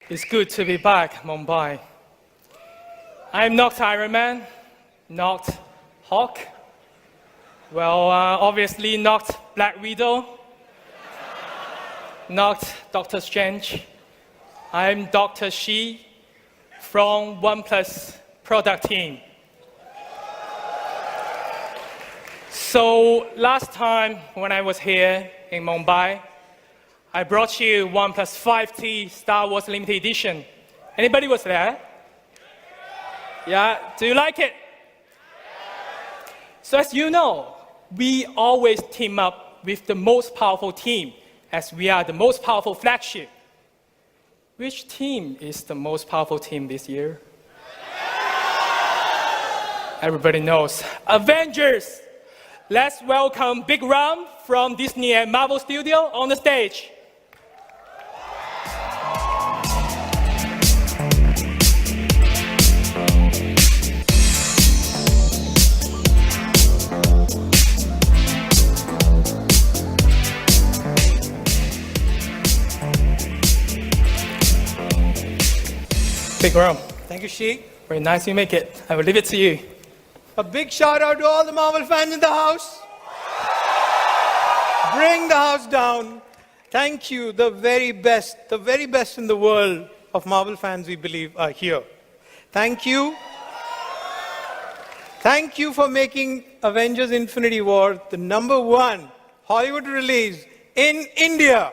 It's good to be back, Mumbai. I'm not Iron Man, not Hawk, obviously not Black Widow, not Doctor Strange. I'm Dr. Shi from OnePlus product team. So last time when I was here in Mumbai, I brought you OnePlus 5T Star Wars Limited Edition. Anybody was there? Yeah, do you like it? So as you know, we always team up with the most powerful team as we are the most powerful flagship. Which team is the most powerful team this year? Everybody knows. Avengers! Let's welcome Big Ram from Disney and Marvel Studio on the stage. Big Ram. Thank you, Shi. Very nice you make it. I will leave it to you. A big shout out to all the Marvel fans in the house. Bring the house down. Thank you. The very best in the world of Marvel fans, we believe, are here. Thank you. Thank you for making Avengers Infinity War the #1 Hollywood release in India.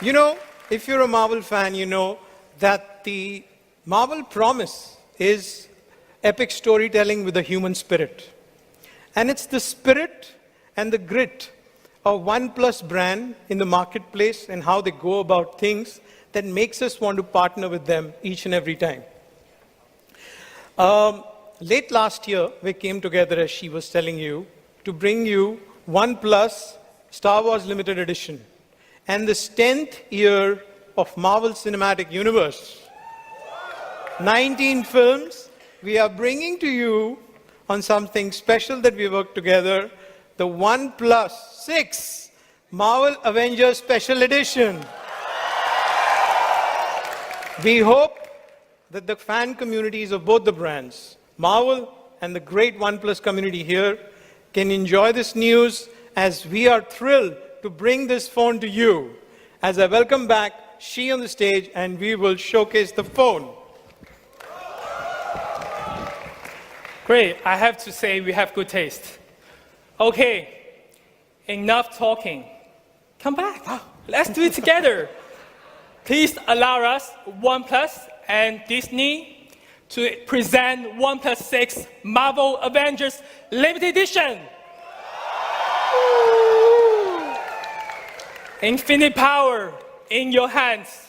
You know, if you're a Marvel fan, you know that the Marvel promise is epic storytelling with a human spirit. And it's the spirit and the grit of OnePlus brand in the marketplace and how they go about things that makes us want to partner with them each and every time. Late last year, we came together, as she was telling you, to bring you OnePlus Star Wars Limited Edition. And this 10th year of Marvel Cinematic Universe. 19 films we are bringing to you on something special that we worked together, the OnePlus 6 Marvel Avengers Special Edition. We hope that the fan communities of both the brands, Marvel and the great OnePlus community here, can enjoy this news as we are thrilled to bring this phone to you. As I welcome back Shi on the stage, and we will showcase the phone. Great, I have to say we have good taste. Okay, enough talking. Come back, let's do it together. Please allow us, OnePlus and Disney, to present OnePlus 6 Marvel Avengers Limited Edition. Infinite power in your hands.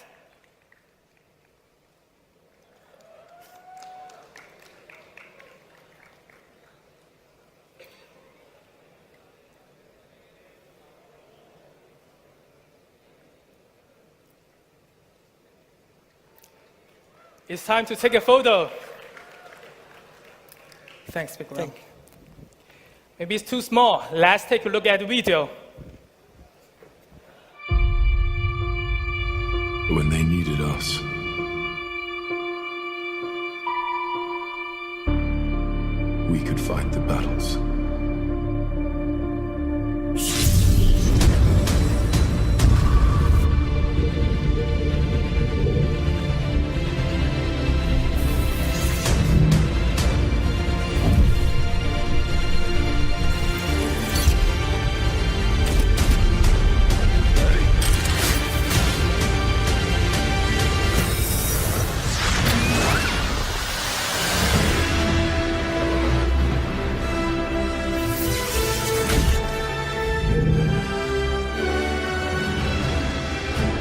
It's time to take a photo. Thanks, Big Ram. Maybe it's too small. Let's take a look at the video. When they needed us, we could fight the battles.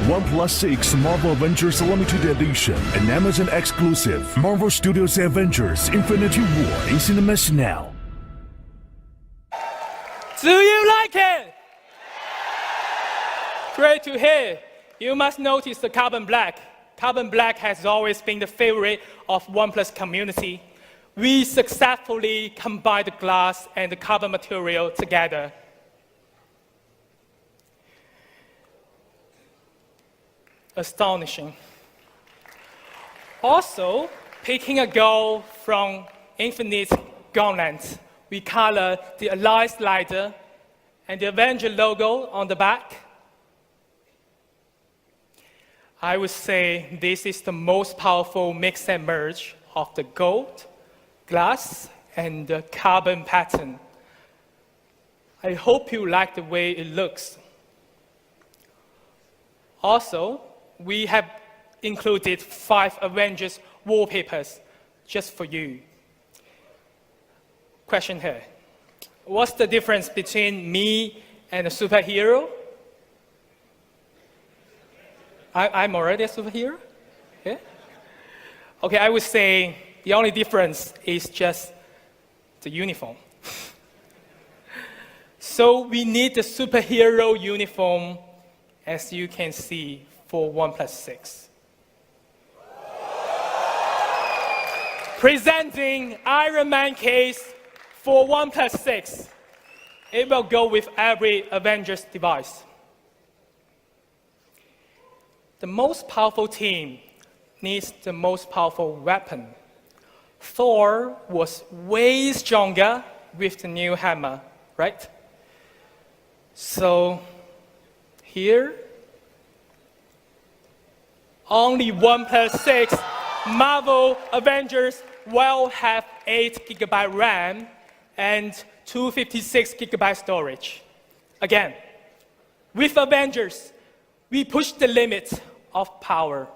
OnePlus 6 Marvel Avengers Limited Edition, an Amazon exclusive. Marvel Studios Avengers Infinity War in cinemas now. Do you like it? Great to hear. You must notice the carbon black. Carbon black has always been the favorite of OnePlus community. We successfully combined the glass and the carbon material together. astonishing. Also, picking a goal from Infinite Gauntlet, we color the Alliance slider and the Avenger logo on the back. I would say this is the most powerful mix and merge of the gold, glass, and the carbon pattern. I hope you like the way it looks. Also, we have included 5 Avengers wallpapers just for you. Question here. What's the difference between me and a superhero? I'm already a superhero? Yeah? Okay, I would say the only difference is just the uniform. So we need the superhero uniform, as you can see, for OnePlus 6. Presenting Iron Man case for OnePlus 6. It will go with every Avengers device. The most powerful team needs the most powerful weapon. Thor was way stronger with the new hammer, right? So here, only OnePlus 6 Marvel Avengers will have 8GB RAM and 256GB storage. Again, with Avengers, we push the limit of power.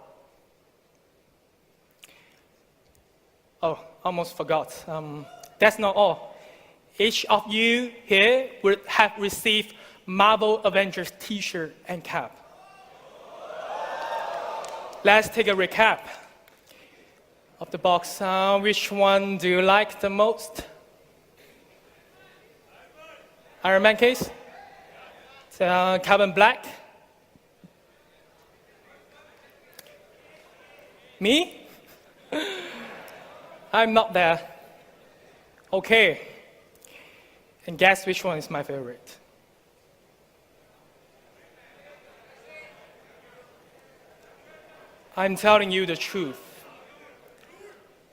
Oh, almost forgot. That's not all. Each of you here would have received Marvel Avengers t-shirt and cap. Let's take a recap of the box. Which one do you like the most? Iron Man case? Carbon black? Me? I'm not there. Okay. And guess which one is my favorite? I'm telling you the truth.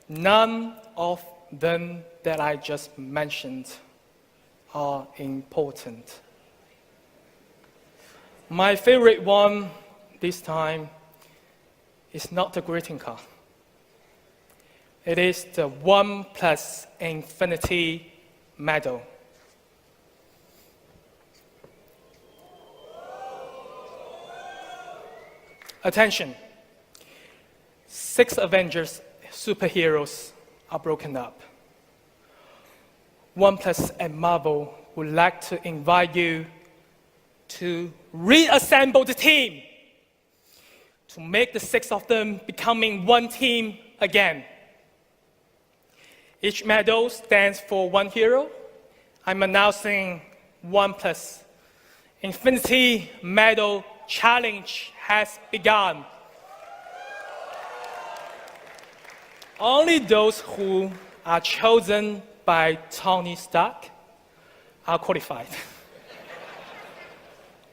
None of them that I just mentioned are important. My favorite one this time is not the greeting card. It is the OnePlus Infinity medal. Attention. 6 Avengers superheroes are broken up. OnePlus and Marvel would like to invite you to reassemble the team, to make the 6 of them becoming one team again. Each medal stands for one hero. I'm announcing OnePlus Infinity Medal Challenge has begun. Only those who are chosen by Tony Stark are qualified.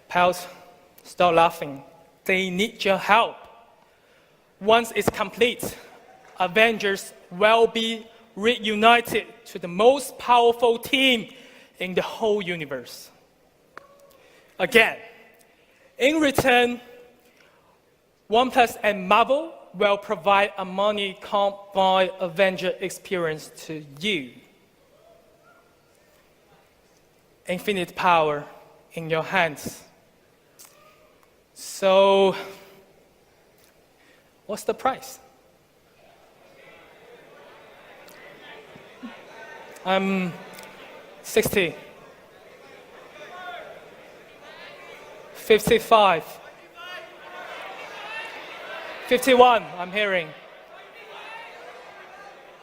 Pals, stop laughing. They need your help. Once it's complete, Avengers will be reunited to the most powerful team in the whole universe. Again, in return, OnePlus and Marvel will provide a money can't buy Avenger experience to you. Infinite power in your hands. So, what's the price? 60. 55. 51, I'm hearing.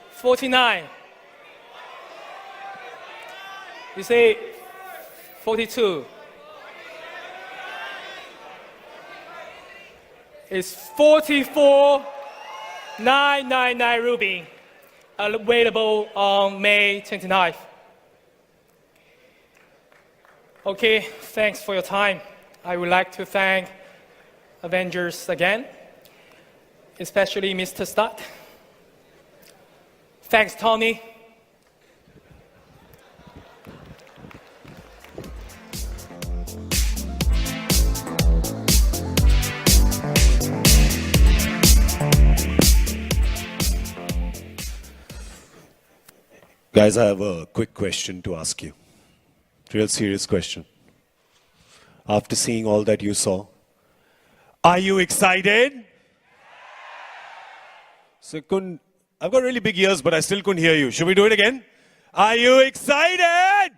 49. You say 42. It's 44,999 ruby, available on May 29th. Okay, thanks for your time. I would like to thank Avengers again, especially Mr. Stott. Thanks, Tony. Guys, I have a quick question to ask you. Real serious question. After seeing all that you saw, are you excited? So I've got really big ears, but I still couldn't hear you. Should we do it again? Are you excited?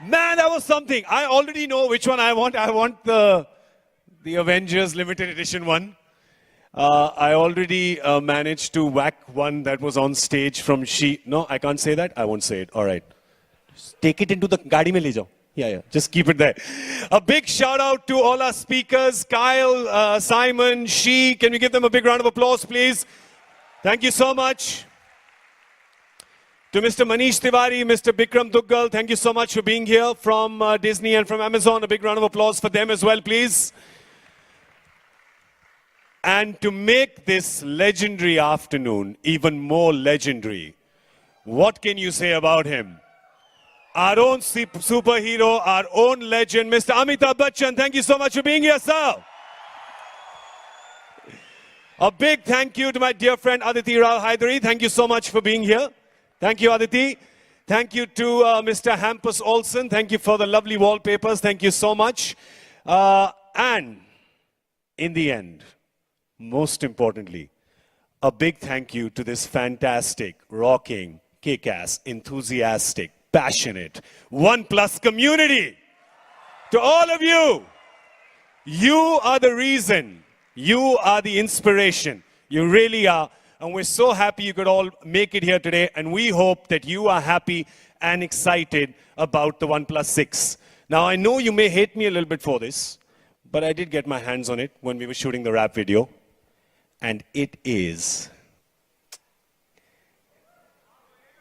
Man, that was something. I already know which one I want. I want the Avengers limited edition one. I already managed to whack one that was on stage from No, I can't say that. I won't say it. All right. Just take it into the gaadi mein le jao. Yeah. Just keep it there. A big shout out to all our speakers, Kyle, Simon, She. Can we give them a big round of applause, please? Thank you so much. To Mr. Manish Tiwari, Mr. Bikram Duggal, thank you so much for being here from Disney and from Amazon. A big round of applause for them as well, please. And to make this legendary afternoon even more legendary, what can you say about him? Our own superhero, our own legend, Mr. Amitabh Bachchan. Thank you so much for being here, sir. A big thank you to my dear friend Aditi Rao Haidari. Thank you so much for being here. Thank you, Aditi. Thank you to Mr. Hampus Olsen. Thank you for the lovely wallpapers. Thank you so much. And in the end, most importantly, a big thank you to this fantastic, rocking, kick-ass, enthusiastic, passionate OnePlus community. To all of you, you are the reason, you are the inspiration. You really are. And we're so happy you could all make it here today. And we hope that you are happy and excited about the OnePlus 6. Now, I know you may hate me a little bit for this, but I did get my hands on it when we were shooting the rap video. And it is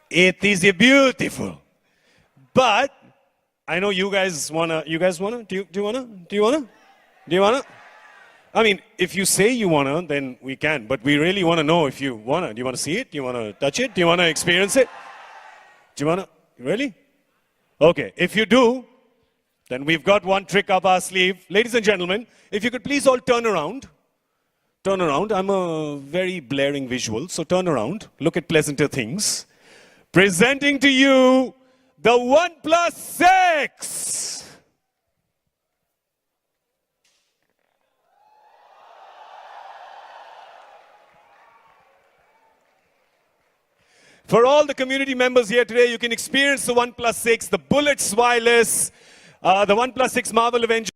beautiful. But I know you guys wanna, do you wanna? I mean, if you say you wanna, then we can, but we really wanna know if you wanna. Do you wanna see it? Do you wanna touch it? Do you wanna experience it? Do you wanna, really? Okay, if you do, then we've got one trick up our sleeve. Ladies and gentlemen, if you could please all turn around. Turn around. I'm a very blaring visual, so turn around. Look at pleasanter things. Presenting to you the OnePlus 6. For all the community members here today, you can experience the OnePlus 6, the Bullets Wireless, the OnePlus 6 Marvel Avengers.